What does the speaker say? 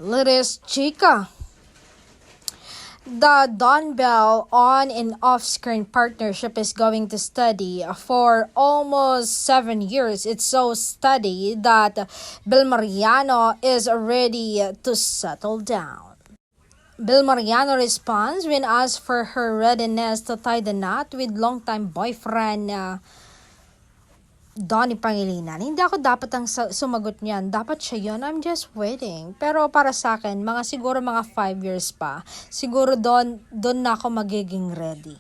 Liris Chica. The Don Bell on and off-screen partnership is going to steady for almost 7 years. It's so steady that Bel Mariano is ready to settle down. Bel Mariano responds when asked for her readiness to tie the knot with longtime boyfriend Donnie Pangilinan. Hindi ako dapat ang sumagot niyan. Dapat siya yun. I'm just waiting. Pero para sa akin, siguro mga 5 years pa. Siguro doon na ako magiging ready.